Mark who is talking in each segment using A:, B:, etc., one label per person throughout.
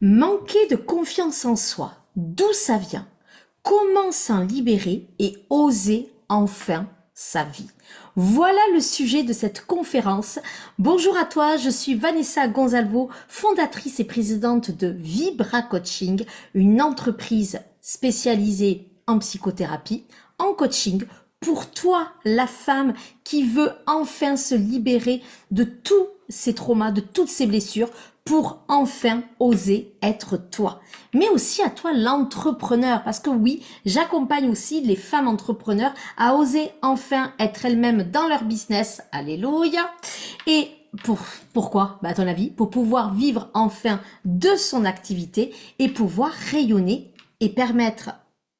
A: Manquer de confiance en soi, d'où ça vient? Comment s'en libérer et oser enfin sa vie? Voilà le sujet de cette conférence. Bonjour à toi, je suis Vanessa Gonzalvo, fondatrice et présidente de Vibra Coaching, une entreprise spécialisée en psychothérapie, en coaching, pour toi, la femme qui veut enfin se libérer de tous ces traumas, de toutes ces blessures, pour enfin oser être toi. Mais aussi à toi, l'entrepreneur, parce que oui, j'accompagne aussi les femmes entrepreneurs à oser enfin être elles-mêmes dans leur business. Alléluia. Et pourquoi? À ton avis, pour pouvoir vivre enfin de son activité et pouvoir rayonner et permettre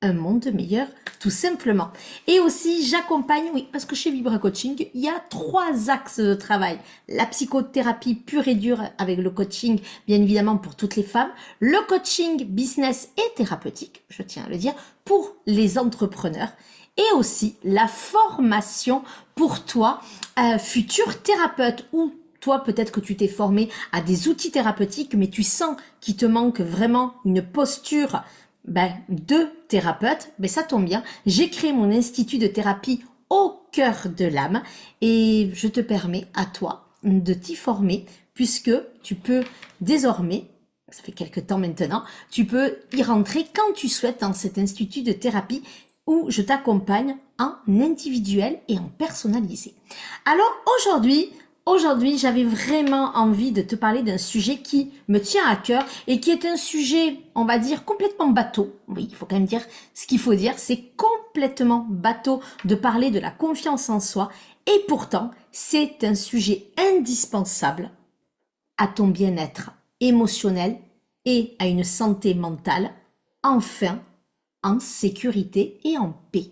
A: un monde meilleur, tout simplement. Et aussi, j'accompagne, oui, parce que chez Vibra Coaching, il y a 3 axes de travail. La psychothérapie pure et dure avec le coaching, bien évidemment, pour toutes les femmes. Le coaching business et thérapeutique, je tiens à le dire, pour les entrepreneurs. Et aussi, la formation pour toi, futur thérapeute ou toi, peut-être que tu t'es formé à des outils thérapeutiques, mais tu sens qu'il te manque vraiment une posture de thérapeute, ça tombe bien. J'ai créé mon institut de thérapie au cœur de l'âme et je te permets à toi de t'y former puisque tu peux désormais, ça fait quelques temps maintenant, tu peux y rentrer quand tu souhaites dans cet institut de thérapie où je t'accompagne en individuel et en personnalisé. Alors Aujourd'hui, j'avais vraiment envie de te parler d'un sujet qui me tient à cœur et qui est un sujet, on va dire, complètement bateau. Oui, il faut quand même dire ce qu'il faut dire. C'est complètement bateau de parler de la confiance en soi. Et pourtant, c'est un sujet indispensable à ton bien-être émotionnel et à une santé mentale, enfin, en sécurité et en paix.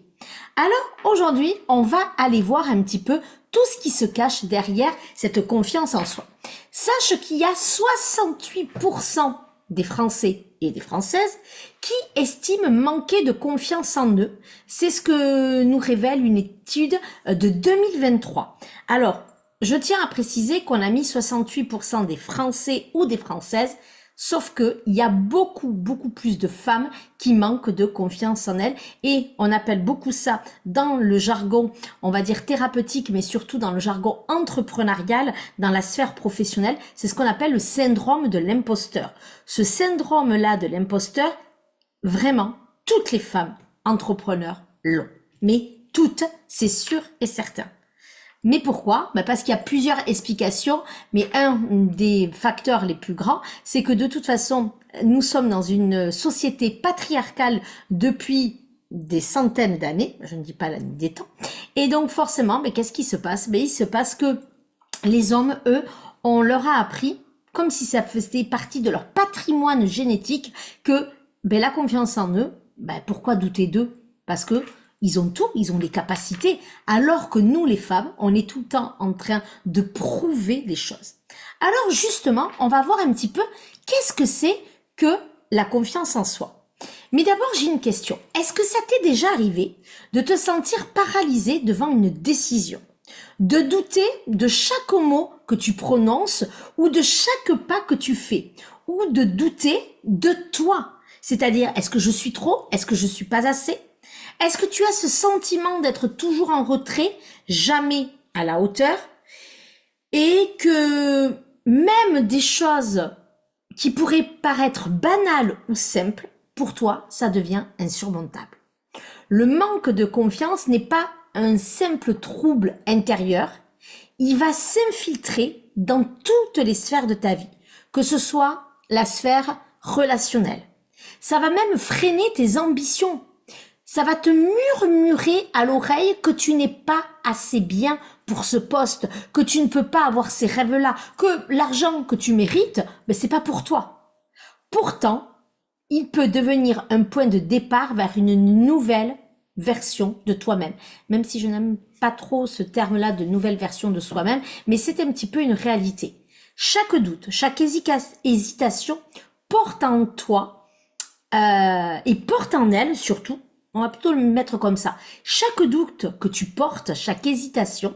A: Alors aujourd'hui, on va aller voir un petit peu tout ce qui se cache derrière cette confiance en soi. Sache qu'il y a 68% des Français et des Françaises qui estiment manquer de confiance en eux. C'est ce que nous révèle une étude de 2023. Alors, je tiens à préciser qu'on a mis 68% des Français ou des Françaises. Sauf que il y a beaucoup plus de femmes qui manquent de confiance en elles et on appelle beaucoup ça dans le jargon, on va dire thérapeutique, mais surtout dans le jargon entrepreneurial, dans la sphère professionnelle, c'est ce qu'on appelle le syndrome de l'imposteur. Ce syndrome-là de l'imposteur, vraiment, toutes les femmes entrepreneurs l'ont. Mais toutes, c'est sûr et certain. Mais pourquoi? Parce qu'il y a plusieurs explications, mais un des facteurs les plus grands, c'est que de toute façon, nous sommes dans une société patriarcale depuis des centaines d'années, je ne dis pas la nuit des temps, et donc forcément, qu'est-ce qui se passe? Il se passe que les hommes, eux, on leur a appris, comme si ça faisait partie de leur patrimoine génétique, que la confiance en eux, pourquoi douter d'eux? Parce que ils ont tout, ils ont les capacités, alors que nous, les femmes, on est tout le temps en train de prouver les choses. Alors justement, on va voir un petit peu qu'est-ce que c'est que la confiance en soi. Mais d'abord, j'ai une question. Est-ce que ça t'est déjà arrivé de te sentir paralysé devant une décision? De douter de chaque mot que tu prononces ou de chaque pas que tu fais? Ou de douter de toi? C'est-à-dire, est-ce que je suis trop? Est-ce que je suis pas assez? Est-ce que tu as ce sentiment d'être toujours en retrait, jamais à la hauteur, et que même des choses qui pourraient paraître banales ou simples, pour toi, ça devient insurmontable? Le manque de confiance n'est pas un simple trouble intérieur, il va s'infiltrer dans toutes les sphères de ta vie, que ce soit la sphère relationnelle. Ça va même freiner tes ambitions. Ça va te murmurer à l'oreille que tu n'es pas assez bien pour ce poste, que tu ne peux pas avoir ces rêves-là, que l'argent que tu mérites, c'est pas pour toi. Pourtant, il peut devenir un point de départ vers une nouvelle version de toi-même. Même si je n'aime pas trop ce terme-là de nouvelle version de soi-même, mais c'est un petit peu une réalité. Chaque doute, chaque hésitation porte en toi et porte en elle surtout. On va plutôt le mettre comme ça. Chaque doute que tu portes, chaque hésitation,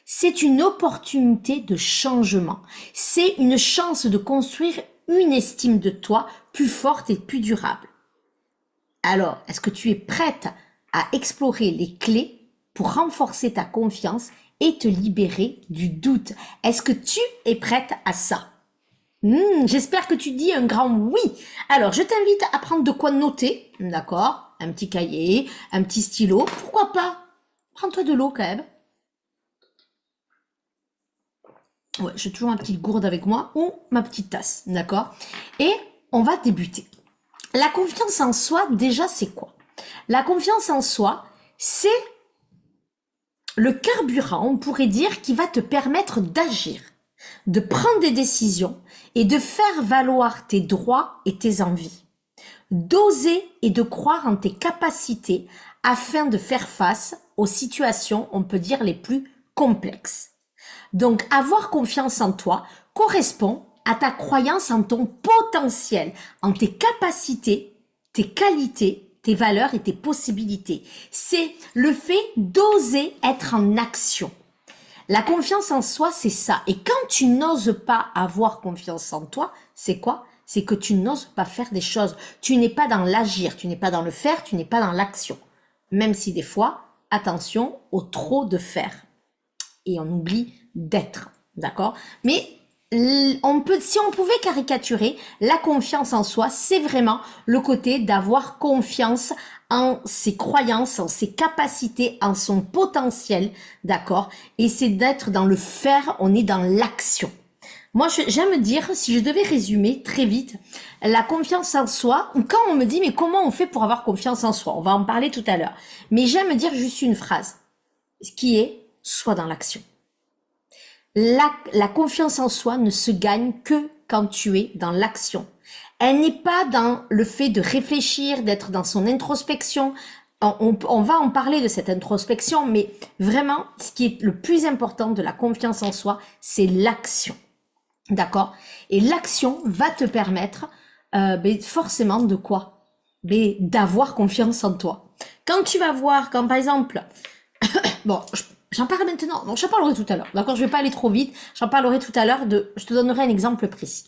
A: c'est une opportunité de changement. C'est une chance de construire une estime de toi plus forte et plus durable. Alors, est-ce que tu es prête à explorer les clés pour renforcer ta confiance et te libérer du doute? Est-ce que tu es prête à ça? J'espère que tu dis un grand oui. Alors, je t'invite à prendre de quoi noter, d'accord? Un petit cahier, un petit stylo, pourquoi pas? Prends-toi de l'eau quand même. Ouais, j'ai toujours ma petite gourde avec moi ou ma petite tasse, d'accord? Et on va débuter. La confiance en soi, déjà, c'est quoi? La confiance en soi, c'est le carburant, on pourrait dire, qui va te permettre d'agir, de prendre des décisions et de faire valoir tes droits et tes envies. D'oser et de croire en tes capacités afin de faire face aux situations, on peut dire, les plus complexes. Donc, avoir confiance en toi correspond à ta croyance en ton potentiel, en tes capacités, tes qualités, tes valeurs et tes possibilités. C'est le fait d'oser être en action. La confiance en soi, c'est ça. Et quand tu n'oses pas avoir confiance en toi, c'est quoi? C'est que tu n'oses pas faire des choses. Tu n'es pas dans l'agir, tu n'es pas dans le faire, tu n'es pas dans l'action. Même si des fois, attention au trop de faire. Et on oublie d'être, d'accord? Mais si on pouvait caricaturer, la confiance en soi, c'est vraiment le côté d'avoir confiance en ses croyances, en ses capacités, en son potentiel, d'accord? Et c'est d'être dans le faire, on est dans l'action. Moi, j'aime dire, si je devais résumer très vite, la confiance en soi, quand on me dit, mais comment on fait pour avoir confiance en soi? On va en parler tout à l'heure. Mais j'aime dire juste une phrase, qui est, sois dans l'action. La confiance en soi ne se gagne que quand tu es dans l'action. Elle n'est pas dans le fait de réfléchir, d'être dans son introspection. On va en parler de cette introspection, mais vraiment, ce qui est le plus important de la confiance en soi, c'est l'action. D'accord? Et l'action va te permettre forcément de quoi? D'avoir confiance en toi. Quand tu vas voir, quand par exemple, bon, j'en parle maintenant, donc j'en parlerai tout à l'heure, d'accord? Je vais pas aller trop vite, j'en parlerai tout à l'heure je te donnerai un exemple précis.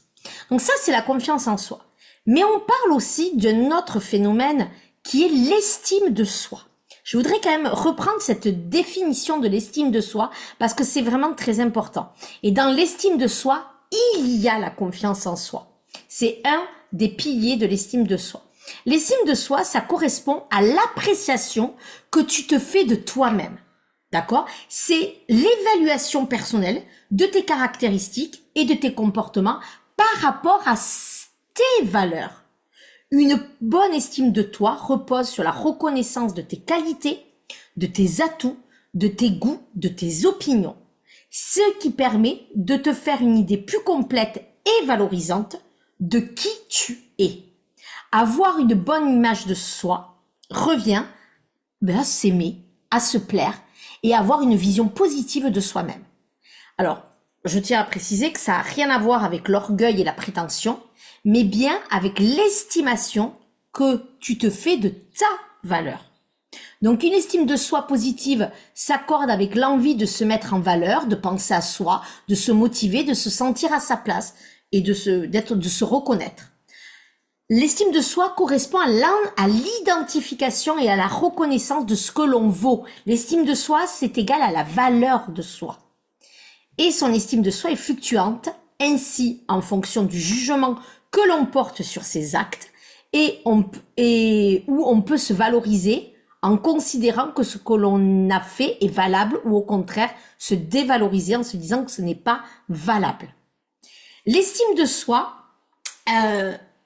A: Donc ça, c'est la confiance en soi. Mais on parle aussi d'un autre phénomène qui est l'estime de soi. Je voudrais quand même reprendre cette définition de l'estime de soi parce que c'est vraiment très important. Et dans l'estime de soi, il y a la confiance en soi. C'est un des piliers de l'estime de soi. L'estime de soi, ça correspond à l'appréciation que tu te fais de toi-même. D'accord? C'est l'évaluation personnelle de tes caractéristiques et de tes comportements par rapport à tes valeurs. Une bonne estime de toi repose sur la reconnaissance de tes qualités, de tes atouts, de tes goûts, de tes opinions. Ce qui permet de te faire une idée plus complète et valorisante de qui tu es. Avoir une bonne image de soi revient à s'aimer, à se plaire et avoir une vision positive de soi-même. Alors, je tiens à préciser que ça n'a rien à voir avec l'orgueil et la prétention, mais bien avec l'estimation que tu te fais de ta valeur. Donc, une estime de soi positive s'accorde avec l'envie de se mettre en valeur, de penser à soi, de se motiver, de se sentir à sa place et de se reconnaître. L'estime de soi correspond à l'identification et à la reconnaissance de ce que l'on vaut. L'estime de soi, c'est égal à la valeur de soi. Et son estime de soi est fluctuante, ainsi en fonction du jugement que l'on porte sur ses actes et où on peut se valoriser en considérant que ce que l'on a fait est valable ou au contraire se dévaloriser en se disant que ce n'est pas valable. L'estime de soi,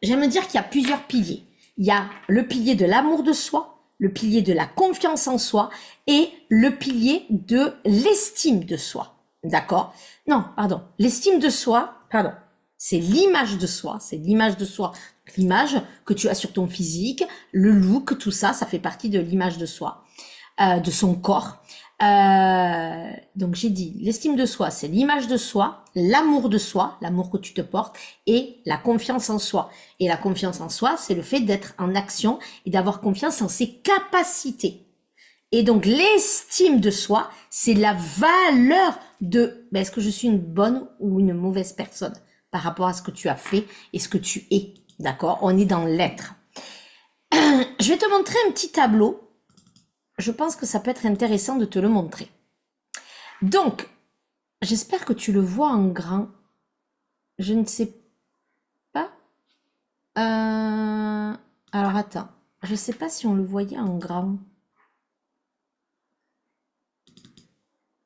A: j'aime dire qu'il y a plusieurs piliers. Il y a le pilier de l'amour de soi, le pilier de la confiance en soi et le pilier de l'estime de soi. D'accord? Non, pardon. L'estime de soi, pardon. C'est l'image de soi. C'est l'image de soi. L'image que tu as sur ton physique, le look, tout ça, ça fait partie de l'image de soi, de son corps. Donc j'ai dit, l'estime de soi, c'est l'image de soi, l'amour de soi, l'amour que tu te portes, et la confiance en soi. Et la confiance en soi, c'est le fait d'être en action et d'avoir confiance en ses capacités. Et donc l'estime de soi, c'est la valeur de est-ce que je suis une bonne ou une mauvaise personne. par rapport à ce que tu as fait et ce que tu es. D'accord? On est dans l'être. Je vais te montrer un petit tableau. Je pense que ça peut être intéressant de te le montrer. Donc, j'espère que tu le vois en grand. Je ne sais pas. Alors attends, je ne sais pas si on le voyait en grand.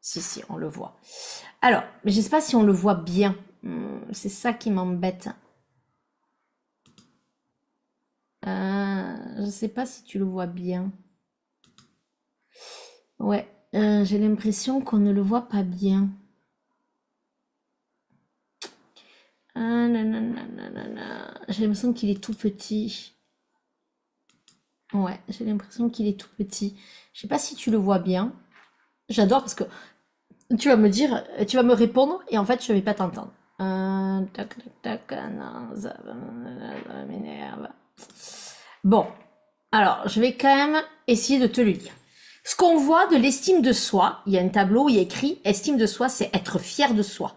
A: Si, on le voit. Alors, mais je ne sais pas si on le voit bien. C'est ça qui m'embête. Je ne sais pas si tu le vois bien. Ouais, j'ai l'impression qu'on ne le voit pas bien. J'ai l'impression qu'il est tout petit. Ouais, j'ai l'impression qu'il est tout petit. Je sais pas si tu le vois bien. J'adore parce que tu vas me dire, tu vas me répondre et en fait je vais pas t'entendre. Tac, tac, tac, non, ça m'énerve. Bon, alors je vais quand même essayer de te le lire. Ce qu'on voit de l'estime de soi, il y a un tableau où il y a écrit estime de soi, c'est être fier de soi.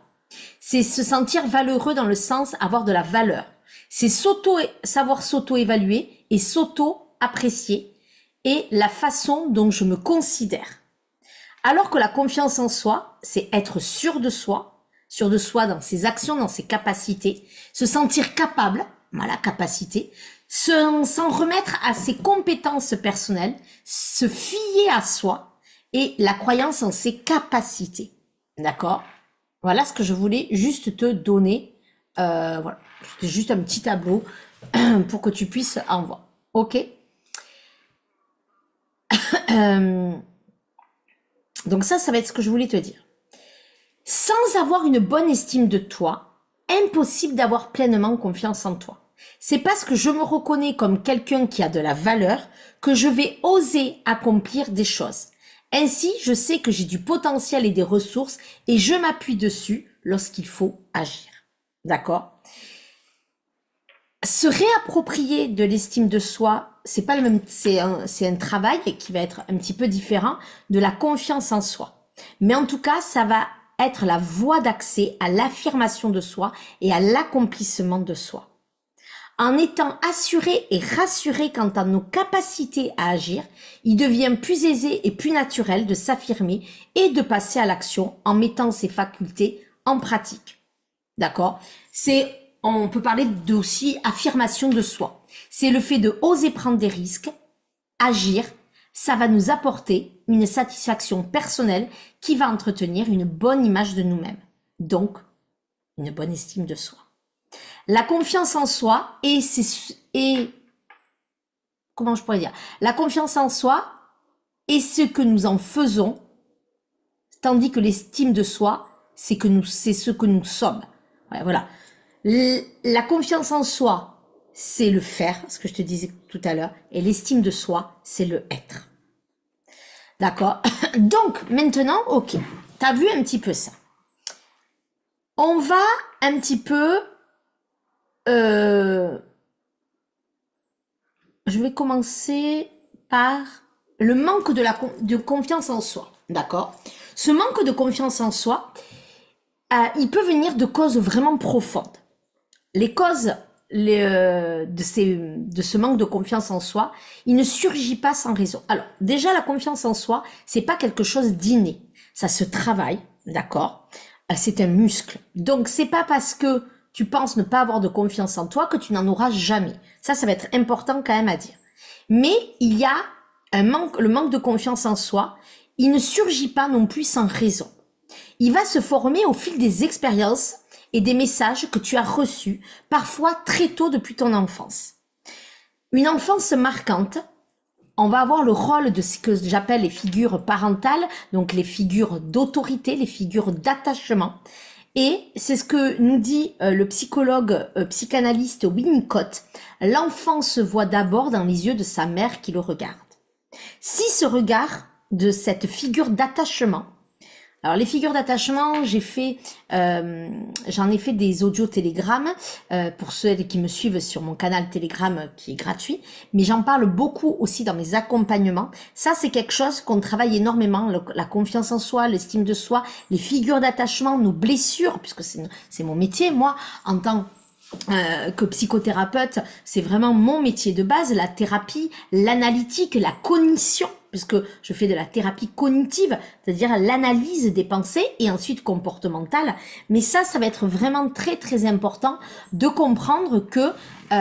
A: C'est se sentir valeureux dans le sens avoir de la valeur. C'est savoir s'auto-évaluer et s'auto-apprécier et la façon dont je me considère. Alors que la confiance en soi, c'est être sûr de soi dans ses actions, dans ses capacités, se sentir capable, voilà, capacité, s'en remettre à ses compétences personnelles, se fier à soi et la croyance en ses capacités. D'accord? Voilà ce que je voulais juste te donner. Voilà, c'était juste un petit tableau pour que tu puisses en voir. Ok? Donc ça va être ce que je voulais te dire. Sans avoir une bonne estime de toi, impossible d'avoir pleinement confiance en toi. C'est parce que je me reconnais comme quelqu'un qui a de la valeur que je vais oser accomplir des choses. Ainsi, je sais que j'ai du potentiel et des ressources et je m'appuie dessus lorsqu'il faut agir. D'accord? Se réapproprier de l'estime de soi, c'est pas le même, c'est un travail qui va être un petit peu différent de la confiance en soi. Mais en tout cas, ça va être la voie d'accès à l'affirmation de soi et à l'accomplissement de soi. En étant assuré et rassuré quant à nos capacités à agir, il devient plus aisé et plus naturel de s'affirmer et de passer à l'action en mettant ses facultés en pratique. D'accord? On peut parler aussi affirmation de soi. C'est le fait de oser prendre des risques, agir. Ça va nous apporter une satisfaction personnelle qui va entretenir une bonne image de nous-mêmes. Donc, une bonne estime de soi. La confiance en soi comment je pourrais dire? La confiance en soi est ce que nous en faisons, tandis que l'estime de soi, c'est ce que nous sommes. Ouais, voilà. La confiance en soi, c'est le faire, ce que je te disais tout à l'heure, et l'estime de soi, c'est le être. D'accord? Donc, maintenant, ok, t'as vu un petit peu ça. On va un petit peu... je vais commencer par le manque de confiance en soi. D'accord? Ce manque de confiance en soi, il peut venir de causes vraiment profondes. Les causes de ce manque de confiance en soi, il ne surgit pas sans raison. Alors, déjà, la confiance en soi, c'est pas quelque chose d'inné. Ça se travaille, d'accord? C'est un muscle. Donc, c'est pas parce que tu penses ne pas avoir de confiance en toi que tu n'en auras jamais. Ça va être important quand même à dire. Mais il y a le manque de confiance en soi, il ne surgit pas non plus sans raison. Il va se former au fil des expériences et des messages que tu as reçus, parfois très tôt depuis ton enfance. Une enfance marquante, on va avoir le rôle de ce que j'appelle les figures parentales, donc les figures d'autorité, les figures d'attachement. Et c'est ce que nous dit le psychologue psychanalyste Winnicott. L'enfant se voit d'abord dans les yeux de sa mère qui le regarde. Si ce regard de cette figure d'attachement Alors les figures d'attachement, j'en ai fait des audios Telegram pour ceux qui me suivent sur mon canal Telegram qui est gratuit, mais j'en parle beaucoup aussi dans mes accompagnements. Ça, c'est quelque chose qu'on travaille énormément, la confiance en soi, l'estime de soi, les figures d'attachement, nos blessures, puisque c'est mon métier, moi, en tant que psychothérapeute, c'est vraiment mon métier de base, la thérapie, l'analytique, la cognition, puisque je fais de la thérapie cognitive, c'est-à-dire l'analyse des pensées et ensuite comportementale. Mais ça va être vraiment très très important de comprendre que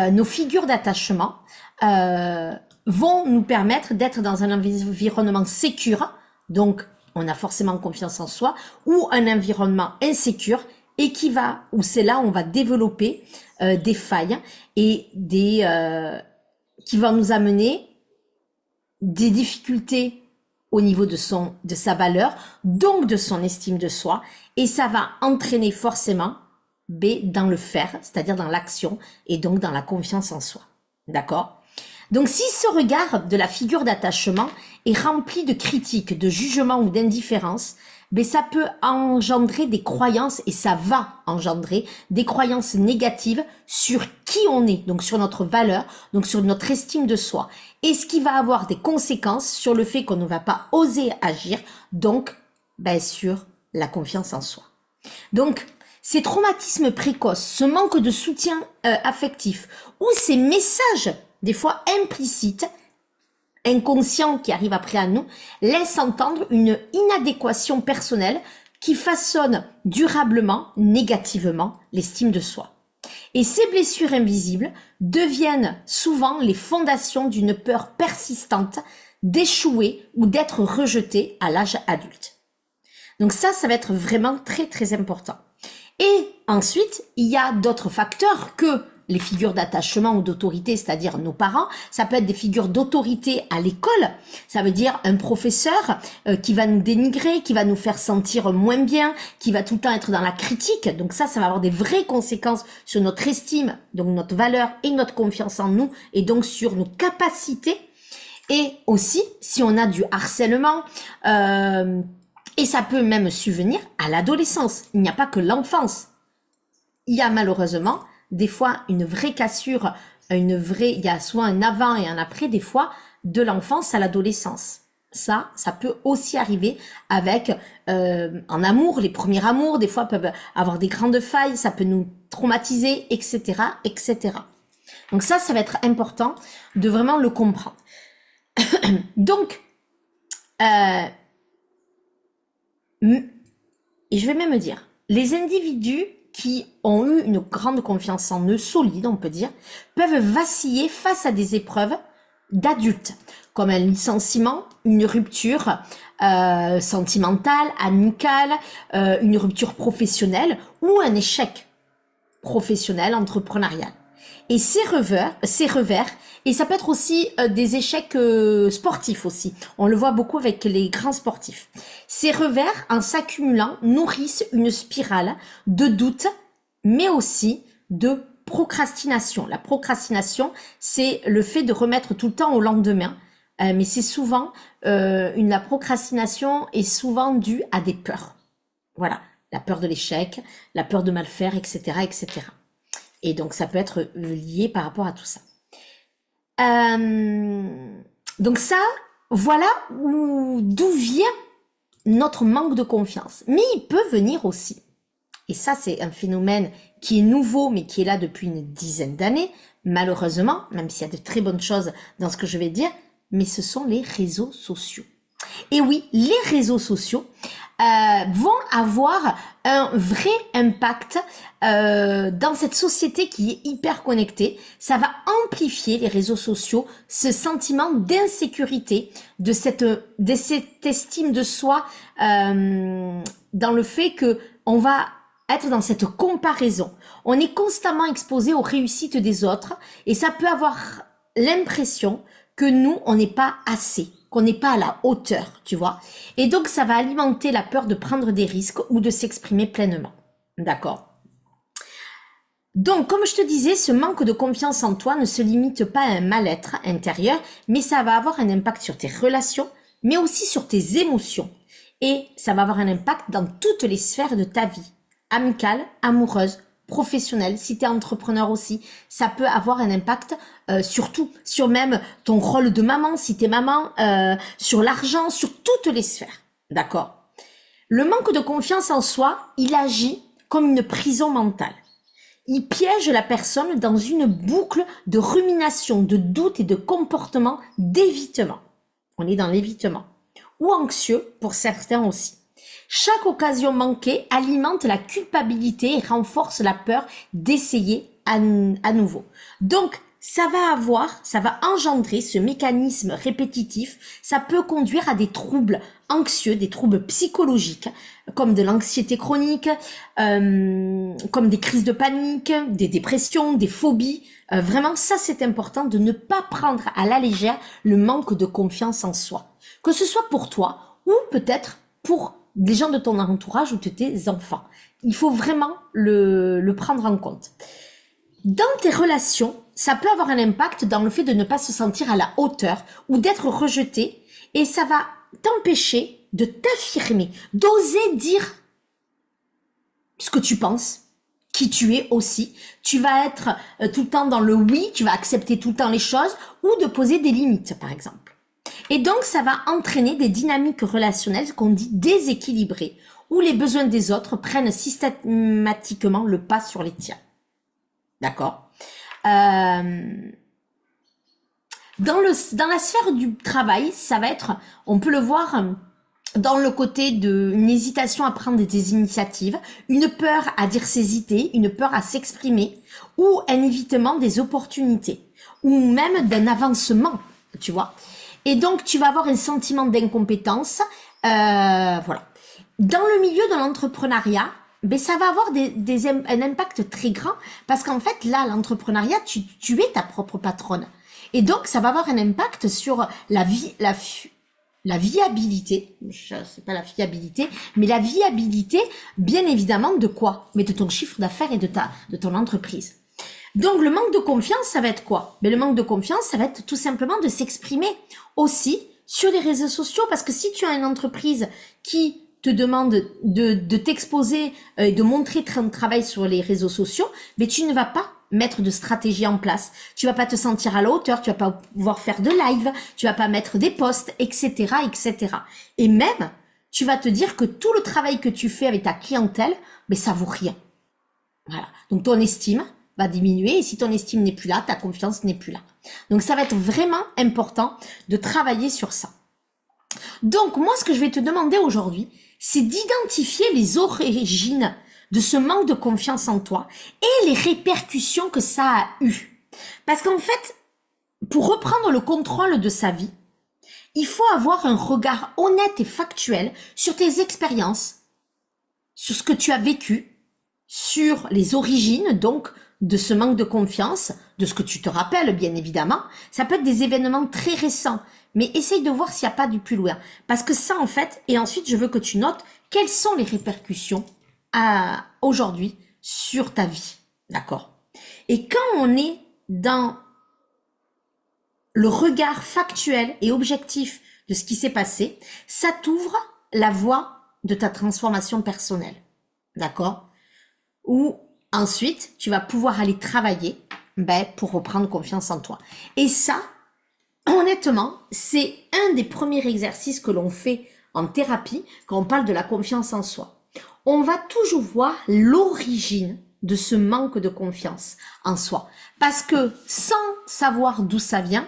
A: nos figures d'attachement vont nous permettre d'être dans un environnement sécure, donc on a forcément confiance en soi, ou un environnement insécure, et où c'est là où on va développer des failles et qui vont nous amener des difficultés au niveau de sa valeur, donc de son estime de soi, et ça va entraîner forcément dans le faire, c'est-à-dire dans l'action, et donc dans la confiance en soi. D'accord ? Donc si ce regard de la figure d'attachement est rempli de critiques, de jugements ou d'indifférence, ça peut engendrer des croyances, et ça va engendrer des croyances négatives sur qui on est, donc sur notre valeur, donc sur notre estime de soi, et ce qui va avoir des conséquences sur le fait qu'on ne va pas oser agir, donc sur la confiance en soi. Donc ces traumatismes précoces, ce manque de soutien affectif, ou ces messages des fois implicites, inconscients qui arrivent après à nous, laissent entendre une inadéquation personnelle qui façonne durablement, négativement, l'estime de soi. Et ces blessures invisibles deviennent souvent les fondations d'une peur persistante d'échouer ou d'être rejeté à l'âge adulte. Donc ça va être vraiment très très important. Et ensuite, il y a d'autres facteurs que les figures d'attachement ou d'autorité, c'est-à-dire nos parents. Ça peut être des figures d'autorité à l'école. Ça veut dire un professeur qui va nous dénigrer, qui va nous faire sentir moins bien, qui va tout le temps être dans la critique. Donc ça va avoir des vraies conséquences sur notre estime, donc notre valeur et notre confiance en nous, et donc sur nos capacités. Et aussi, si on a du harcèlement, et ça peut même subvenir à l'adolescence. Il n'y a pas que l'enfance. Il y a malheureusement des fois une vraie cassure, il y a soit un avant et un après, des fois, de l'enfance à l'adolescence. Ça peut aussi arriver avec, en amour, les premiers amours, des fois peuvent avoir des grandes failles, ça peut nous traumatiser, etc., etc. Donc ça va être important de vraiment le comprendre. Donc, et je vais même dire, les individus qui ont eu une grande confiance en eux, solide on peut dire, peuvent vaciller face à des épreuves d'adultes, comme un licenciement, une rupture sentimentale, amicale, une rupture professionnelle ou un échec professionnel, entrepreneurial. Et ces revers, et ça peut être aussi des échecs sportifs aussi. On le voit beaucoup avec les grands sportifs. Ces revers, en s'accumulant, nourrissent une spirale de doute, mais aussi de procrastination. La procrastination, c'est le fait de remettre tout le temps au lendemain. Mais c'est souvent, la procrastination est souvent due à des peurs. Voilà, la peur de l'échec, la peur de mal faire, etc., etc. Et donc, ça peut être lié par rapport à tout ça. Donc ça, voilà d'où vient notre manque de confiance. Mais il peut venir aussi, et ça c'est un phénomène qui est nouveau, mais qui est là depuis une dizaine d'années, malheureusement, même s'il y a de très bonnes choses dans ce que je vais dire, mais ce sont les réseaux sociaux. Et oui, les réseaux sociaux vont avoir un vrai impact dans cette société qui est hyper connectée. Ça va amplifier, les réseaux sociaux, ce sentiment d'insécurité, de cette estime de soi, dans le fait que on va être dans cette comparaison. On est constamment exposé aux réussites des autres et ça peut avoir l'impression que nous, on n'est pas assez, qu'on n'est pas à la hauteur, tu vois. Et donc, ça va alimenter la peur de prendre des risques ou de s'exprimer pleinement. D'accord ? Donc, comme je te disais, ce manque de confiance en toi ne se limite pas à un mal-être intérieur, mais ça va avoir un impact sur tes relations, mais aussi sur tes émotions. et ça va avoir un impact dans toutes les sphères de ta vie. Amicale, amoureuse, professionnelle, si tu es entrepreneur aussi, ça peut avoir un impact sur tout, sur même ton rôle de maman, si tu es maman, sur l'argent, sur toutes les sphères. D'accord? Le manque de confiance en soi, il agit comme une prison mentale. Il piège la personne dans une boucle de rumination, de doute et de comportement d'évitement. On est dans l'évitement. Ou anxieux pour certains aussi. Chaque occasion manquée alimente la culpabilité et renforce la peur d'essayer à nouveau. Donc, ça va engendrer ce mécanisme répétitif, ça peut conduire à des troubles anxieux, des troubles psychologiques, comme de l'anxiété chronique, comme des crises de panique, des dépressions, des phobies. Vraiment, ça c'est important de ne pas prendre à la légère le manque de confiance en soi. Que ce soit pour toi ou peut-être pour des gens de ton entourage ou de tes enfants. Il faut vraiment le prendre en compte. Dans tes relations, ça peut avoir un impact dans le fait de ne pas se sentir à la hauteur ou d'être rejeté et ça va t'empêcher de t'affirmer, d'oser dire ce que tu penses, qui tu es aussi. Tu vas être tout le temps dans le oui, tu vas accepter tout le temps les choses ou de poser des limites par exemple. Et donc ça va entraîner des dynamiques relationnelles qu'on dit déséquilibrées où les besoins des autres prennent systématiquement le pas sur les tiens. D'accord. Dans la sphère du travail, ça va être, on peut le voir dans le côté d'une hésitation à prendre des initiatives, une peur à dire ses idées, une peur à s'exprimer, ou un évitement des opportunités, ou même d'un avancement, tu vois. Et donc, tu vas avoir un sentiment d'incompétence, voilà. Dans le milieu de l'entrepreneuriat, ben ça va avoir un impact très grand parce qu'en fait là l'entrepreneuriat tu es ta propre patronne et donc ça va avoir un impact sur la viabilité, c'est pas la fiabilité, mais la viabilité bien évidemment de quoi? Mais de ton chiffre d'affaires et de ton entreprise. Donc le manque de confiance ça va être quoi? Ben le manque de confiance ça va être tout simplement de s'exprimer aussi sur les réseaux sociaux parce que si tu as une entreprise qui te demande de t'exposer et de montrer ton travail sur les réseaux sociaux, mais tu ne vas pas mettre de stratégie en place. Tu vas pas te sentir à la hauteur, tu vas pas pouvoir faire de live, tu vas pas mettre des posts, etc., etc. Et même, tu vas te dire que tout le travail que tu fais avec ta clientèle, mais ça vaut rien. Voilà. Donc ton estime va diminuer et si ton estime n'est plus là, ta confiance n'est plus là. Donc ça va être vraiment important de travailler sur ça. Donc moi, ce que je vais te demander aujourd'hui, c'est d'identifier les origines de ce manque de confiance en toi et les répercussions que ça a eu. Parce qu'en fait, pour reprendre le contrôle de sa vie, il faut avoir un regard honnête et factuel sur tes expériences, sur ce que tu as vécu, sur les origines donc de ce manque de confiance, de ce que tu te rappelles bien évidemment. Ça peut être des événements très récents, mais essaye de voir s'il n'y a pas du plus loin. Parce que ça en fait, et ensuite je veux que tu notes quelles sont les répercussions aujourd'hui sur ta vie. D'accord? Et quand on est dans le regard factuel et objectif de ce qui s'est passé, ça t'ouvre la voie de ta transformation personnelle. D'accord? Ou ensuite, tu vas pouvoir aller travailler pour reprendre confiance en toi. Et ça, honnêtement, c'est un des premiers exercices que l'on fait en thérapie quand on parle de la confiance en soi. On va toujours voir l'origine de ce manque de confiance en soi. Parce que sans savoir d'où ça vient,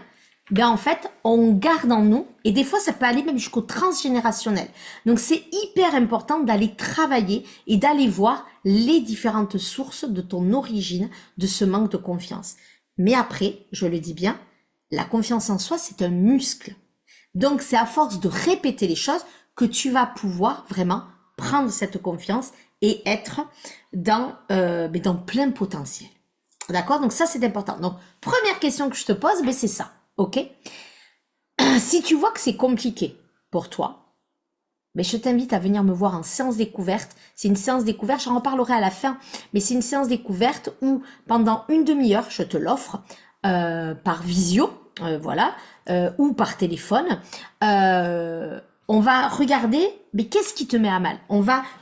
A: en fait, on garde en nous, et des fois ça peut aller même jusqu'au transgénérationnel. Donc c'est hyper important d'aller travailler et d'aller voir les différentes sources de ton origine de ce manque de confiance. Mais après, je le dis bien, la confiance en soi, c'est un muscle. Donc c'est à force de répéter les choses que tu vas pouvoir vraiment prendre cette confiance et être dans plein potentiel. D'accord? Donc ça c'est important. Donc première question que je te pose, c'est ça. Ok? Si tu vois que c'est compliqué pour toi, je t'invite à venir me voir en séance découverte. C'est une séance découverte, j'en reparlerai à la fin, mais c'est une séance découverte où pendant une demi-heure, je te l'offre par visio, ou par téléphone. on va regarder, mais qu'est-ce qui te met à mal?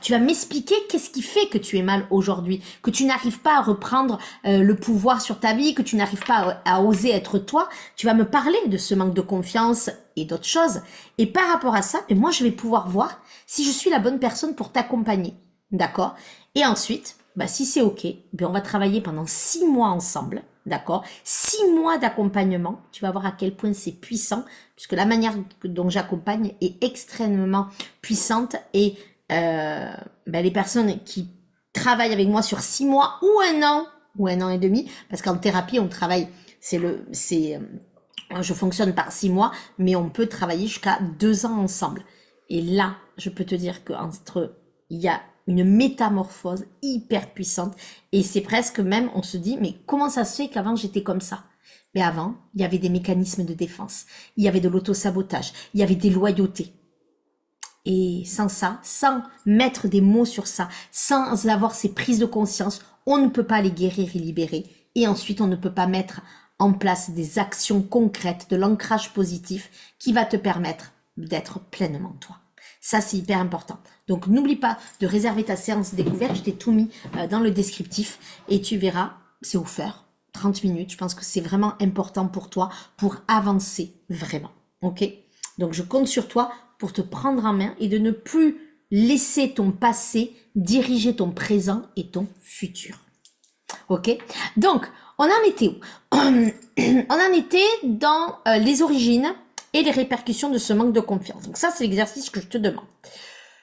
A: Tu vas m'expliquer qu'est-ce qui fait que tu es mal aujourd'hui, que tu n'arrives pas à reprendre le pouvoir sur ta vie, que tu n'arrives pas à oser être toi. Tu vas me parler de ce manque de confiance et d'autres choses. Et par rapport à ça, et moi, je vais pouvoir voir si je suis la bonne personne pour t'accompagner. D'accord? Et ensuite, bah, si c'est OK, ben on va travailler pendant 6 mois ensemble. D'accord? 6 mois d'accompagnement. Tu vas voir à quel point c'est puissant, puisque la manière dont j'accompagne est extrêmement puissante et les personnes qui travaillent avec moi sur 6 mois ou un an et demi, parce qu'en thérapie, on travaille, je fonctionne par 6 mois, mais on peut travailler jusqu'à 2 ans ensemble. Et là, je peux te dire il y a une métamorphose hyper puissante et c'est presque même, on se dit, mais comment ça se fait qu'avant j'étais comme ça? Mais avant, il y avait des mécanismes de défense, il y avait de l'auto-sabotage, il y avait des loyautés. Et sans ça, sans mettre des mots sur ça, sans avoir ces prises de conscience, on ne peut pas les guérir et libérer. Et ensuite, on ne peut pas mettre en place des actions concrètes, de l'ancrage positif qui va te permettre d'être pleinement toi. Ça, c'est hyper important. Donc, n'oublie pas de réserver ta séance découverte. Je t'ai tout mis dans le descriptif et tu verras, c'est offert. 30 minutes. Je pense que c'est vraiment important pour toi pour avancer vraiment. OK? Donc, je compte sur toi pour te prendre en main et de ne plus laisser ton passé diriger ton présent et ton futur. OK? Donc, on en était où? On en était dans les origines et les répercussions de ce manque de confiance. Donc ça, c'est l'exercice que je te demande.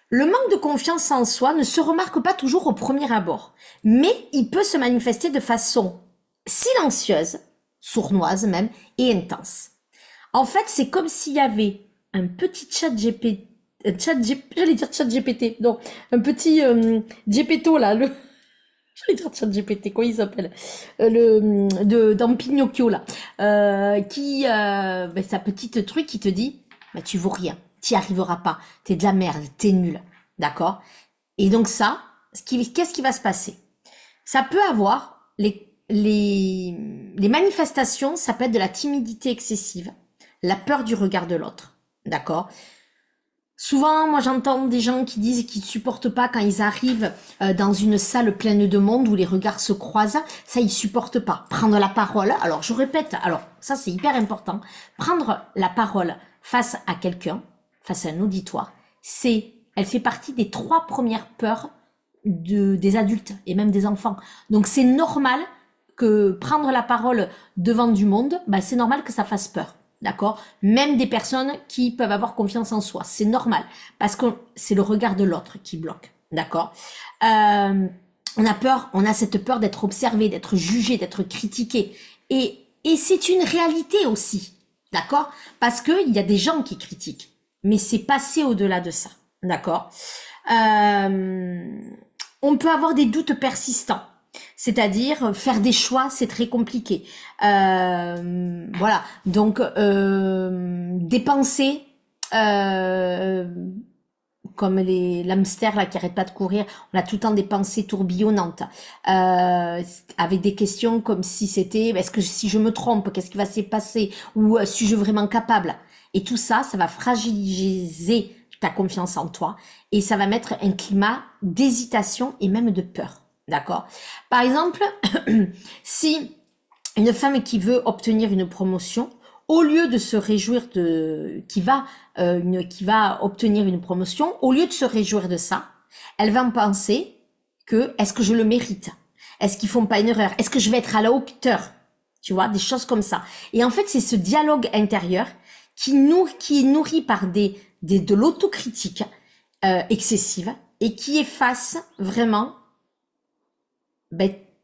A: Le manque de confiance en soi ne se remarque pas toujours au premier abord, mais il peut se manifester de façon silencieuse, sournoise même, et intense. En fait, c'est comme s'il y avait un petit j'allais dire chat GPT, non, un petit Gepetto là, j'allais dire chat GPT, quoi il s'appelle, dans Pinocchio là, sa petite truc qui te dit, bah tu vaux rien, t'y arriveras pas, t'es de la merde, t'es nul, d'accord? Et donc ça, qu'est-ce qui va se passer? Ça peut avoir les manifestations, ça peut être de la timidité excessive, la peur du regard de l'autre, d'accord? Souvent, moi j'entends des gens qui disent qu'ils ne supportent pas quand ils arrivent dans une salle pleine de monde où les regards se croisent, ça ils supportent pas. Prendre la parole, alors je répète, alors ça c'est hyper important, prendre la parole face à quelqu'un, face à un auditoire, elle fait partie des 3 premières peurs des adultes et même des enfants. Donc c'est normal que prendre la parole devant du monde, c'est normal que ça fasse peur. D'accord? Même des personnes qui peuvent avoir confiance en soi. C'est normal. Parce que c'est le regard de l'autre qui bloque. D'accord? On a cette peur d'être observé, d'être jugé, d'être critiqué. Et c'est une réalité aussi. D'accord? Parce que il y a des gens qui critiquent. Mais c'est passé au-delà de ça. D'accord? On peut avoir des doutes persistants. C'est-à-dire faire des choix, c'est très compliqué. Voilà. Donc dépenser comme l'hamster là qui arrête pas de courir, on a tout le temps des pensées tourbillonnantes, avec des questions comme si c'était est-ce que si je me trompe, qu'est-ce qui va se passer, ou suis-je vraiment capable? Et tout ça, ça va fragiliser ta confiance en toi et ça va mettre un climat d'hésitation et même de peur. D'accord? Par exemple, si une femme qui veut obtenir une promotion, au lieu de se réjouir qui va obtenir une promotion, au lieu de se réjouir de ça, elle va en penser que est-ce que je le mérite? Est-ce qu'ils font pas une erreur? Est-ce que je vais être à la hauteur? Tu vois, des choses comme ça. Et en fait, c'est ce dialogue intérieur qui est nourri par de l'autocritique excessive et qui efface vraiment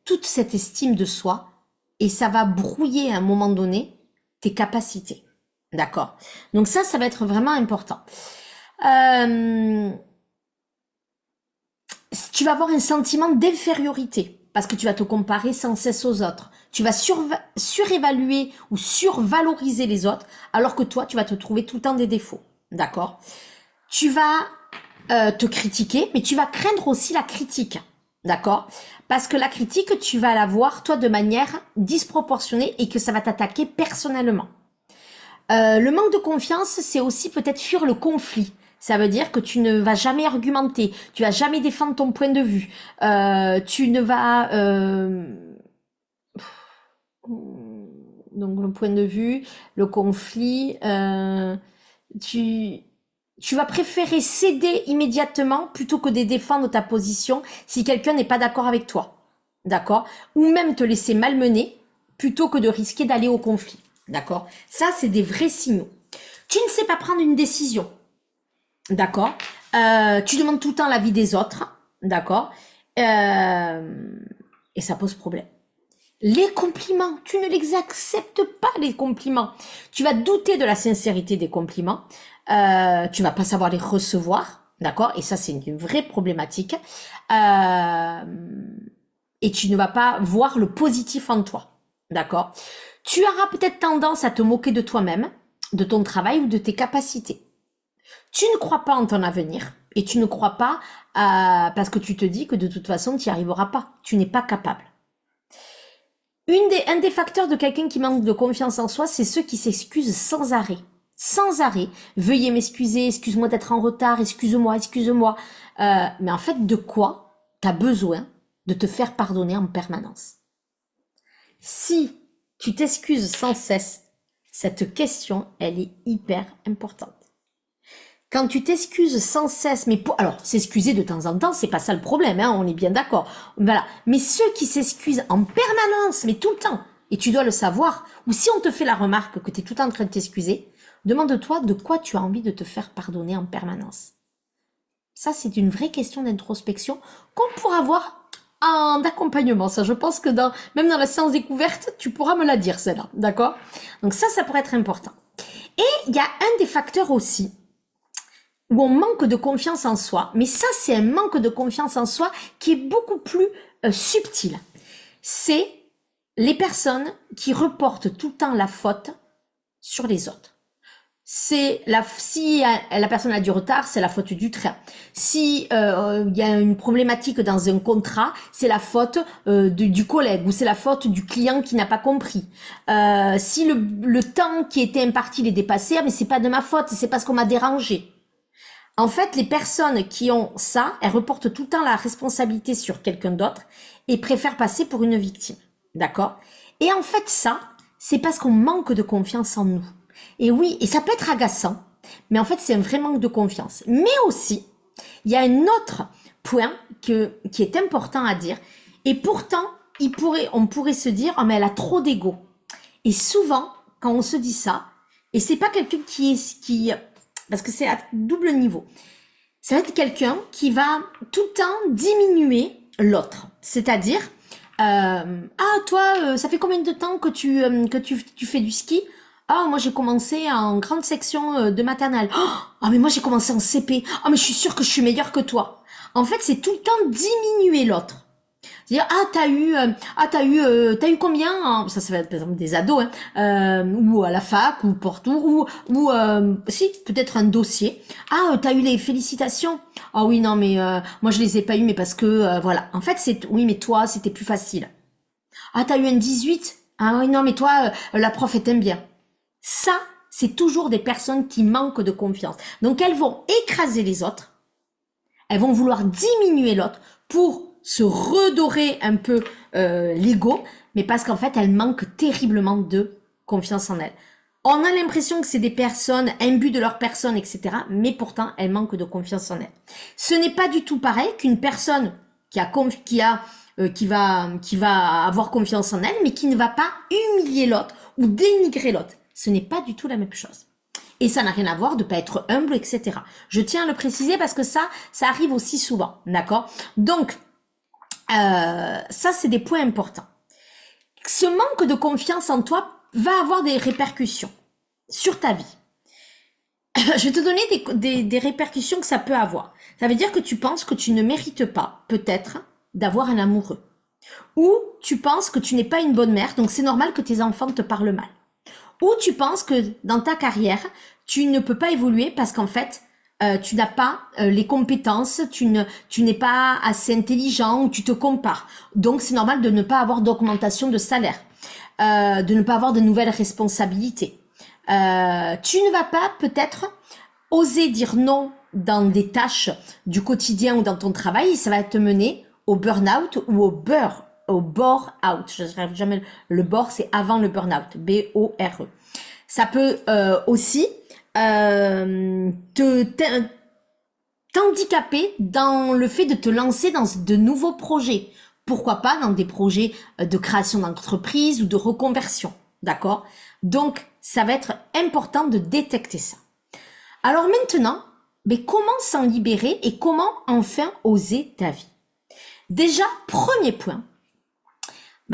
A: toute cette estime de soi et ça va brouiller à un moment donné tes capacités. D'accord? Donc ça va être vraiment important. Tu vas avoir un sentiment d'infériorité parce que tu vas te comparer sans cesse aux autres. Tu vas surévaluer ou survaloriser les autres alors que toi, tu vas te trouver tout le temps des défauts. D'accord? Tu vas te critiquer, mais tu vas craindre aussi la critique. D'accord? Parce que la critique, tu vas la voir, toi, de manière disproportionnée et que ça va t'attaquer personnellement. Le manque de confiance, c'est aussi peut-être fuir le conflit. Ça veut dire que tu ne vas jamais argumenter, tu vas jamais défendre ton point de vue, tu ne vas donc le point de vue, le conflit, tu tu vas préférer céder immédiatement plutôt que de défendre ta position si quelqu'un n'est pas d'accord avec toi, d'accord? Ou même te laisser malmener plutôt que de risquer d'aller au conflit, d'accord? Ça, c'est des vrais signaux. Tu ne sais pas prendre une décision, d'accord? Tu demandes tout le temps l'avis des autres, d'accord? Et ça pose problème. Les compliments, tu ne les acceptes pas, les compliments. Tu vas douter de la sincérité des compliments. Tu vas pas savoir les recevoir, d'accord? Et ça, c'est une vraie problématique. Et tu ne vas pas voir le positif en toi, d'accord? Tu auras peut-être tendance à te moquer de toi-même, de ton travail ou de tes capacités. Tu ne crois pas en ton avenir et tu ne crois pas parce que tu te dis que de toute façon, tu n'y arriveras pas. Tu n'es pas capable. Un des facteurs de quelqu'un qui manque de confiance en soi, c'est ceux qui s'excusent sans arrêt. Sans arrêt. Veuillez m'excuser, excuse-moi d'être en retard, excuse-moi, excuse-moi. Mais en fait, de quoi t'as besoin de te faire pardonner en permanence? Si tu t'excuses sans cesse, cette question, elle est hyper importante. Quand tu t'excuses sans cesse, alors s'excuser de temps en temps, c'est pas ça le problème, hein, on est bien d'accord. Voilà. Mais ceux qui s'excusent en permanence, mais tout le temps, et tu dois le savoir, ou si on te fait la remarque que tu es tout le temps en train de t'excuser, demande-toi de quoi tu as envie de te faire pardonner en permanence. Ça, c'est une vraie question d'introspection qu'on pourra voir en accompagnement. Ça, je pense que même dans la séance découverte, tu pourras me la dire, celle-là, d'accord? Donc ça pourrait être important. Et il y a un des facteurs aussi où on manque de confiance en soi. Mais ça, c'est un manque de confiance en soi qui est beaucoup plus subtil. C'est les personnes qui reportent tout le temps la faute sur les autres. Si la personne a du retard, c'est la faute du train. Si y a une problématique dans un contrat, c'est la faute du collègue ou c'est la faute du client qui n'a pas compris. Si le temps qui était imparti est dépassé, mais c'est pas de ma faute, c'est parce qu'on m'a dérangé. En fait, les personnes qui ont ça, elles reportent tout le temps la responsabilité sur quelqu'un d'autre et préfèrent passer pour une victime. D'accord? Et en fait, ça, c'est parce qu'on manque de confiance en nous. Et oui, et ça peut être agaçant, mais en fait, c'est un vrai manque de confiance. Mais aussi, il y a un autre point qui est important à dire. Et pourtant, on pourrait se dire, oh, mais elle a trop d'ego. Et souvent, quand on se dit ça, et c'est pas quelqu'un parce que c'est à double niveau. Ça va être quelqu'un qui va tout le temps diminuer l'autre. C'est-à-dire, toi, ça fait combien de temps que tu fais du ski? Ah, moi j'ai commencé en grande section de maternelle. Ah, mais moi j'ai commencé en CP. Ah, mais je suis sûre que je suis meilleure que toi. En fait, c'est tout le temps diminuer l'autre. C'est-à-dire, t'as eu combien? Ça va être par exemple des ados, hein, ou à la fac, ou partout, ou si, peut-être un dossier. Ah, t'as eu les félicitations? Ah oui, non, mais moi je les ai pas eu, mais parce que, voilà. En fait, oui, mais toi, c'était plus facile. Ah, t'as eu un 18? Ah oui, non, mais toi, la prof, elle t'aime bien. Ça, c'est toujours des personnes qui manquent de confiance. Donc, elles vont écraser les autres. Elles vont vouloir diminuer l'autre pour se redorer un peu l'ego, mais parce qu'en fait, elles manquent terriblement de confiance en elles. On a l'impression que c'est des personnes imbues de leur personne, etc. Mais pourtant, elles manquent de confiance en elles. Ce n'est pas du tout pareil qu'une personne qui va avoir confiance en elle, mais qui ne va pas humilier l'autre ou dénigrer l'autre. Ce n'est pas du tout la même chose. Et ça n'a rien à voir de pas être humble, etc. Je tiens à le préciser parce que ça arrive aussi souvent, d'accord? Donc, ça, c'est des points importants. Ce manque de confiance en toi va avoir des répercussions sur ta vie. Je vais te donner des répercussions que ça peut avoir. Ça veut dire que tu penses que tu ne mérites pas, peut-être, d'avoir un amoureux. Ou tu penses que tu n'es pas une bonne mère, donc c'est normal que tes enfants te parlent mal. Ou tu penses que dans ta carrière, tu ne peux pas évoluer parce qu'en fait, tu n'as pas les compétences, tu n'es pas assez intelligent ou tu te compares. Donc c'est normal de ne pas avoir d'augmentation de salaire, de ne pas avoir de nouvelles responsabilités. Tu ne vas pas peut-être oser dire non dans des tâches du quotidien ou dans ton travail, ça va te mener au burn-out ou au bore-out. Je ne jamais le bore, c'est avant le burn-out, B-O-R-E. Ça peut aussi t'handicaper dans le fait de te lancer dans de nouveaux projets. Pourquoi pas dans des projets de création d'entreprise ou de reconversion, d'accord? Donc, ça va être important de détecter ça. Alors maintenant, mais comment s'en libérer et comment enfin oser ta vie? Déjà, premier point,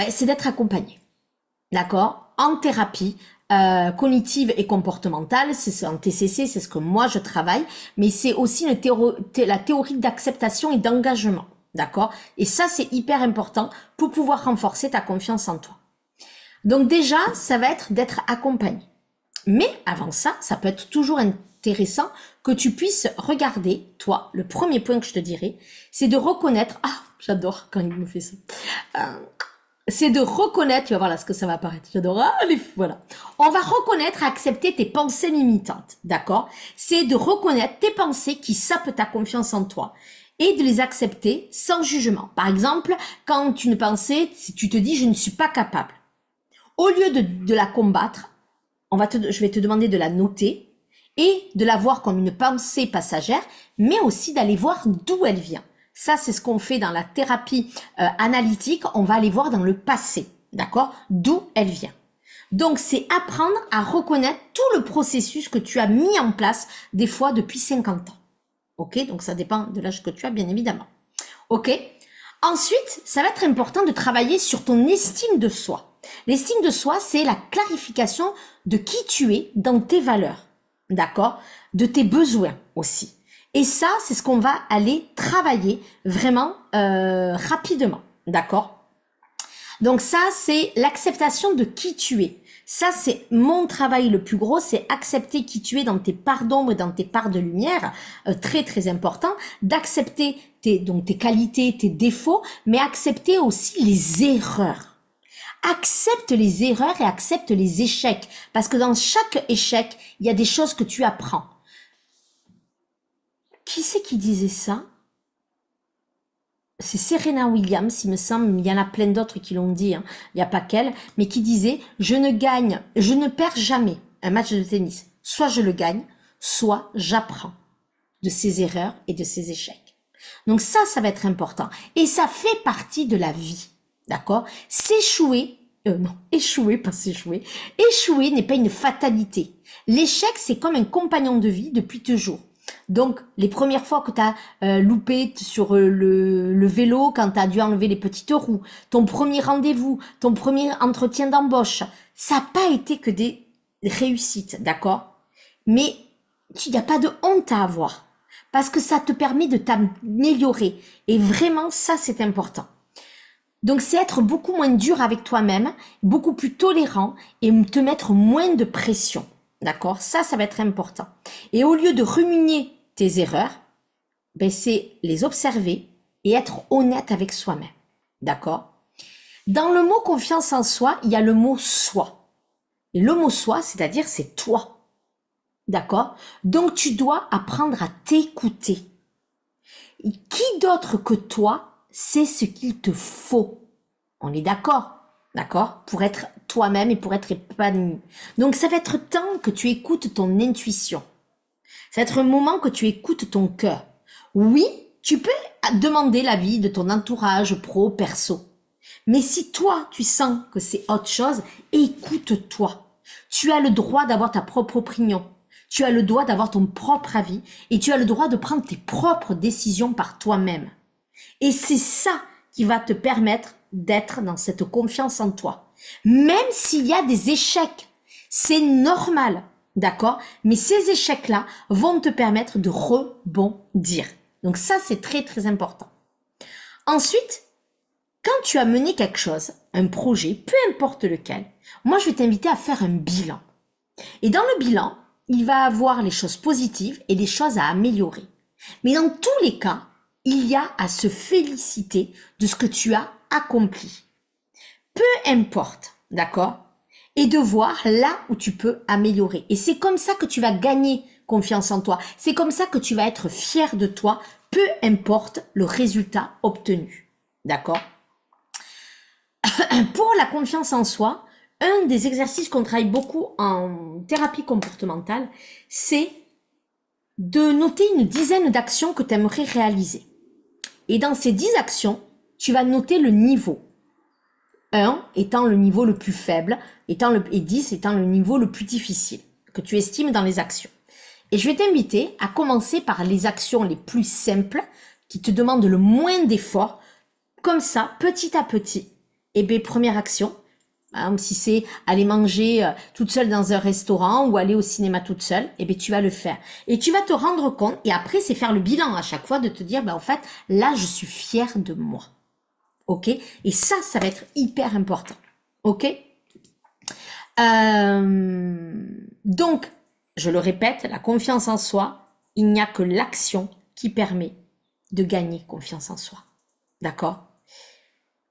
A: c'est d'être accompagné, d'accord? En thérapie cognitive et comportementale, c'est en TCC, c'est ce que moi je travaille, mais c'est aussi la théorie d'acceptation et d'engagement, d'accord? Et ça, c'est hyper important pour pouvoir renforcer ta confiance en toi. Donc déjà, ça va être d'être accompagné. Mais avant ça, ça peut être toujours intéressant que tu puisses regarder, toi, le premier point que je te dirais, c'est de reconnaître, j'adore quand il me fait ça, c'est de reconnaître, tu vas voir là ce que ça va apparaître, j'adore, voilà. On va reconnaître et accepter tes pensées limitantes, d'accord? C'est de reconnaître tes pensées qui sapent ta confiance en toi et de les accepter sans jugement. Par exemple, quand une pensée, si tu te dis je ne suis pas capable, au lieu de la combattre, je vais te demander de la noter et de la voir comme une pensée passagère, mais aussi d'aller voir d'où elle vient. Ça, c'est ce qu'on fait dans la thérapie analytique. On va aller voir dans le passé, d'accord? D'où elle vient. Donc, c'est apprendre à reconnaître tout le processus que tu as mis en place, des fois depuis 50 ans. Ok? Donc, ça dépend de l'âge que tu as, bien évidemment. Ok? Ensuite, ça va être important de travailler sur ton estime de soi. L'estime de soi, c'est la clarification de qui tu es dans tes valeurs, d'accord? De tes besoins aussi. Et ça, c'est ce qu'on va aller travailler vraiment rapidement, d'accord? Donc ça, c'est l'acceptation de qui tu es. Ça, c'est mon travail le plus gros, c'est accepter qui tu es dans tes parts d'ombre et dans tes parts de lumière, très très important, d'accepter tes qualités, tes défauts, mais accepter aussi les erreurs. Accepte les erreurs et accepte les échecs, parce que dans chaque échec, il y a des choses que tu apprends. Qui c'est qui disait ça? C'est Serena Williams, il me semble, il y en a plein d'autres qui l'ont dit, hein. Il n'y a pas qu'elle, mais qui disait « Je ne perds jamais un match de tennis. Soit je le gagne, soit j'apprends de ses erreurs et de ses échecs. » Donc ça va être important. Et ça fait partie de la vie, d'accord? Échouer, pas s'échouer. Échouer n'est pas une fatalité. L'échec, c'est comme un compagnon de vie depuis toujours. Donc, les premières fois que tu as loupé sur le vélo, quand tu as dû enlever les petites roues, ton premier rendez-vous, ton premier entretien d'embauche, ça n'a pas été que des réussites, d'accord? Mais il n'y a pas de honte à avoir, parce que ça te permet de t'améliorer. Et vraiment, ça, c'est important. Donc, c'est être beaucoup moins dur avec toi-même, beaucoup plus tolérant et te mettre moins de pression. D'accord? Ça va être important. Et au lieu de ruminer tes erreurs, c'est les observer et être honnête avec soi-même. D'accord? Dans le mot confiance en soi, il y a le mot soi. Et le mot soi, c'est-à-dire c'est toi. D'accord? Donc, tu dois apprendre à t'écouter. Qui d'autre que toi sait ce qu'il te faut? On est d'accord? D'accord? Pour être toi-même et pour être épanoui. Donc, ça va être temps que tu écoutes ton intuition. Ça va être un moment que tu écoutes ton cœur. Oui, tu peux demander l'avis de ton entourage pro, perso. Mais si toi, tu sens que c'est autre chose, écoute-toi. Tu as le droit d'avoir ta propre opinion. Tu as le droit d'avoir ton propre avis et tu as le droit de prendre tes propres décisions par toi-même. Et c'est ça qui va te permettre d'être dans cette confiance en toi. Même s'il y a des échecs, c'est normal, d'accord? Mais ces échecs-là vont te permettre de rebondir. Donc ça, c'est très, très important. Ensuite, quand tu as mené quelque chose, un projet, peu importe lequel, moi, je vais t'inviter à faire un bilan. Et dans le bilan, il va avoir les choses positives et les choses à améliorer. Mais dans tous les cas, il y a à se féliciter de ce que tu as accompli. Peu importe, d'accord? Et de voir là où tu peux améliorer. Et c'est comme ça que tu vas gagner confiance en toi. C'est comme ça que tu vas être fier de toi, peu importe le résultat obtenu. D'accord? Pour la confiance en soi, un des exercices qu'on travaille beaucoup en thérapie comportementale, c'est de noter une dizaine d'actions que tu aimerais réaliser. Et dans ces 10 actions, tu vas noter le niveau. 1 étant le niveau le plus faible, et 10 étant le niveau le plus difficile, que tu estimes dans les actions. Et je vais t'inviter à commencer par les actions les plus simples, qui te demandent le moins d'efforts. Comme ça, petit à petit, et bien, première action, si c'est aller manger toute seule dans un restaurant ou aller au cinéma toute seule, et bien tu vas le faire. Et tu vas te rendre compte, et après c'est faire le bilan à chaque fois de te dire, en fait, là je suis fière de moi. Ok? Et ça va être hyper important. Ok? Donc, je le répète, la confiance en soi, il n'y a que l'action qui permet de gagner confiance en soi. D'accord?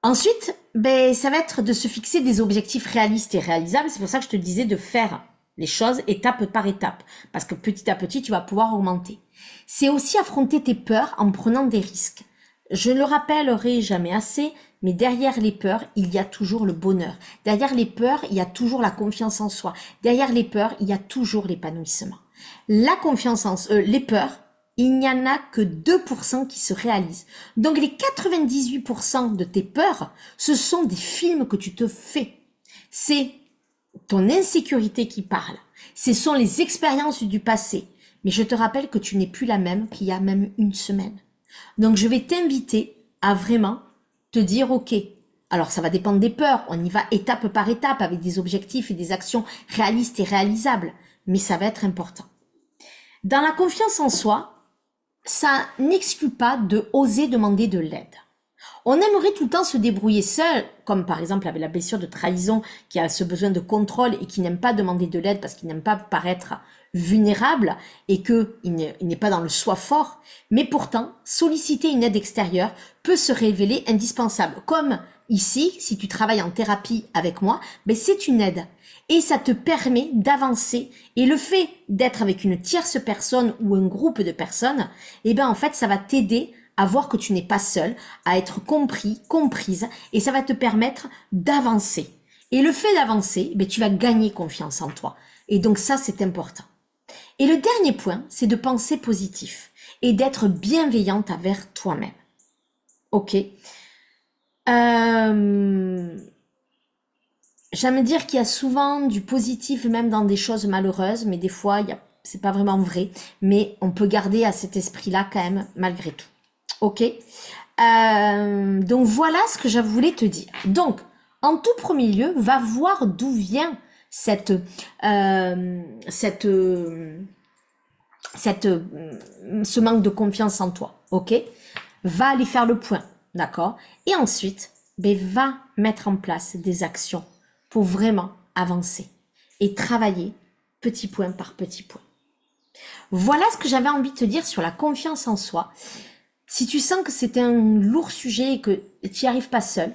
A: Ensuite, ça va être de se fixer des objectifs réalistes et réalisables. C'est pour ça que je te disais de faire les choses étape par étape. Parce que petit à petit, tu vas pouvoir augmenter. C'est aussi affronter tes peurs en prenant des risques. Je ne le rappellerai jamais assez, mais derrière les peurs, il y a toujours le bonheur. Derrière les peurs, il y a toujours la confiance en soi. Derrière les peurs, il y a toujours l'épanouissement. La confiance en les peurs, il n'y en a que 2% qui se réalisent. Donc les 98% de tes peurs, ce sont des films que tu te fais. C'est ton insécurité qui parle. Ce sont les expériences du passé. Mais je te rappelle que tu n'es plus la même qu'il y a même une semaine. Donc je vais t'inviter à vraiment te dire ok. Alors ça va dépendre des peurs. On y va étape par étape avec des objectifs et des actions réalistes et réalisables. Mais ça va être important. Dans la confiance en soi, ça n'exclut pas de oser demander de l'aide. On aimerait tout le temps se débrouiller seul, comme par exemple avec la blessure de trahison qui a ce besoin de contrôle et qui n'aime pas demander de l'aide parce qu'il n'aime pas paraître vulnérable et qu'il n'est pas dans le soi fort. Mais pourtant, solliciter une aide extérieure peut se révéler indispensable. Comme ici, si tu travailles en thérapie avec moi, c'est une aide. Et ça te permet d'avancer. Et le fait d'être avec une tierce personne ou un groupe de personnes, en fait, ça va t'aider à voir que tu n'es pas seul, à être compris, comprise, et ça va te permettre d'avancer. Et le fait d'avancer, tu vas gagner confiance en toi. Et donc ça, c'est important. Et le dernier point, c'est de penser positif et d'être bienveillante envers toi-même. Ok. J'aime dire qu'il y a souvent du positif même dans des choses malheureuses, mais des fois, c'est pas vraiment vrai. Mais on peut garder à cet esprit-là quand même, malgré tout. Ok. Donc voilà ce que je voulais te dire. Donc, en tout premier lieu, va voir d'où vient ce manque de confiance en toi. Ok. Va aller faire le point, d'accord. Et ensuite, va mettre en place des actions pour vraiment avancer et travailler petit point par petit point. Voilà ce que j'avais envie de te dire sur la confiance en soi. Si tu sens que c'est un lourd sujet et que tu n'y arrives pas seul,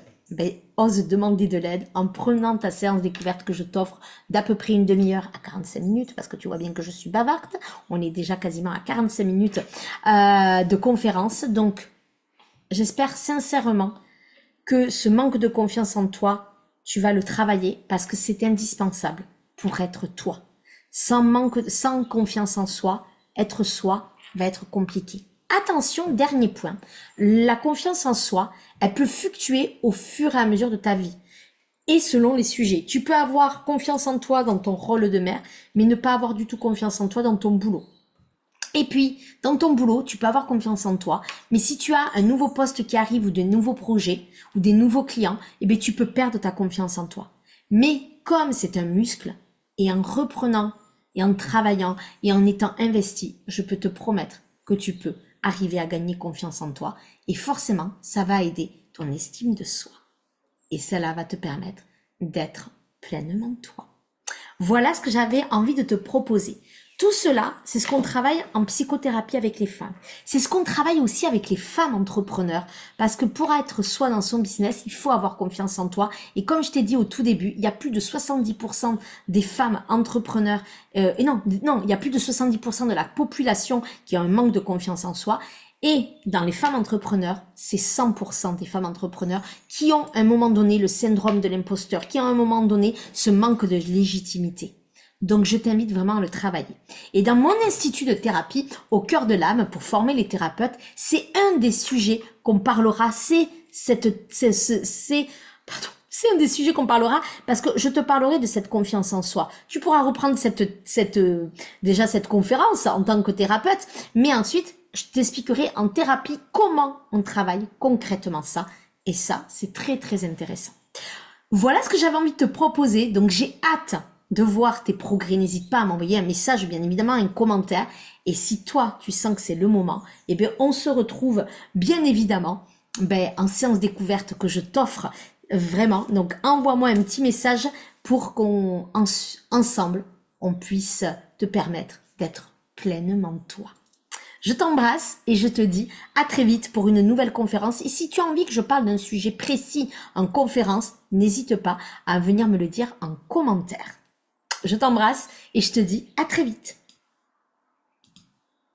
A: ose demander de l'aide en prenant ta séance découverte que je t'offre d'à peu près une demi-heure à 45 minutes, parce que tu vois bien que je suis bavarde. On est déjà quasiment à 45 minutes de conférence. Donc, j'espère sincèrement que ce manque de confiance en toi, tu vas le travailler parce que c'est indispensable pour être toi. Sans confiance en soi, être soi va être compliqué. Attention, dernier point, la confiance en soi, elle peut fluctuer au fur et à mesure de ta vie et selon les sujets. Tu peux avoir confiance en toi dans ton rôle de mère, mais ne pas avoir du tout confiance en toi dans ton boulot. Et puis, dans ton boulot, tu peux avoir confiance en toi, mais si tu as un nouveau poste qui arrive ou de nouveaux projets ou des nouveaux clients, tu peux perdre ta confiance en toi. Mais comme c'est un muscle, et en reprenant, et en travaillant, et en étant investi, je peux te promettre que tu peux arriver à gagner confiance en toi, et forcément, ça va aider ton estime de soi. Et cela va te permettre d'être pleinement toi. Voilà ce que j'avais envie de te proposer. Tout cela, c'est ce qu'on travaille en psychothérapie avec les femmes. C'est ce qu'on travaille aussi avec les femmes entrepreneurs. Parce que pour être soi dans son business, il faut avoir confiance en toi. Et comme je t'ai dit au tout début, il y a plus de 70% des femmes entrepreneurs, et non, il y a plus de 70% de la population qui a un manque de confiance en soi. Et dans les femmes entrepreneurs, c'est 100% des femmes entrepreneurs qui ont à un moment donné le syndrome de l'imposteur, qui ont à un moment donné ce manque de légitimité. Donc, je t'invite vraiment à le travailler. Et dans mon institut de thérapie, au cœur de l'âme, pour former les thérapeutes, c'est un des sujets qu'on parlera, c'est un des sujets qu'on parlera parce que je te parlerai de cette confiance en soi. Tu pourras reprendre déjà cette conférence en tant que thérapeute, mais ensuite, je t'expliquerai en thérapie comment on travaille concrètement ça. Et ça, c'est très, très intéressant. Voilà ce que j'avais envie de te proposer. Donc, j'ai hâte de voir tes progrès. N'hésite pas à m'envoyer un message, bien évidemment, un commentaire. Et si toi, tu sens que c'est le moment, eh bien, on se retrouve, bien évidemment, en séance découverte que je t'offre vraiment. Donc, envoie-moi un petit message pour qu'on, ensemble, on puisse te permettre d'être pleinement toi. Je t'embrasse et je te dis à très vite pour une nouvelle conférence. Et si tu as envie que je parle d'un sujet précis en conférence, n'hésite pas à venir me le dire en commentaire. Je t'embrasse et je te dis à très vite.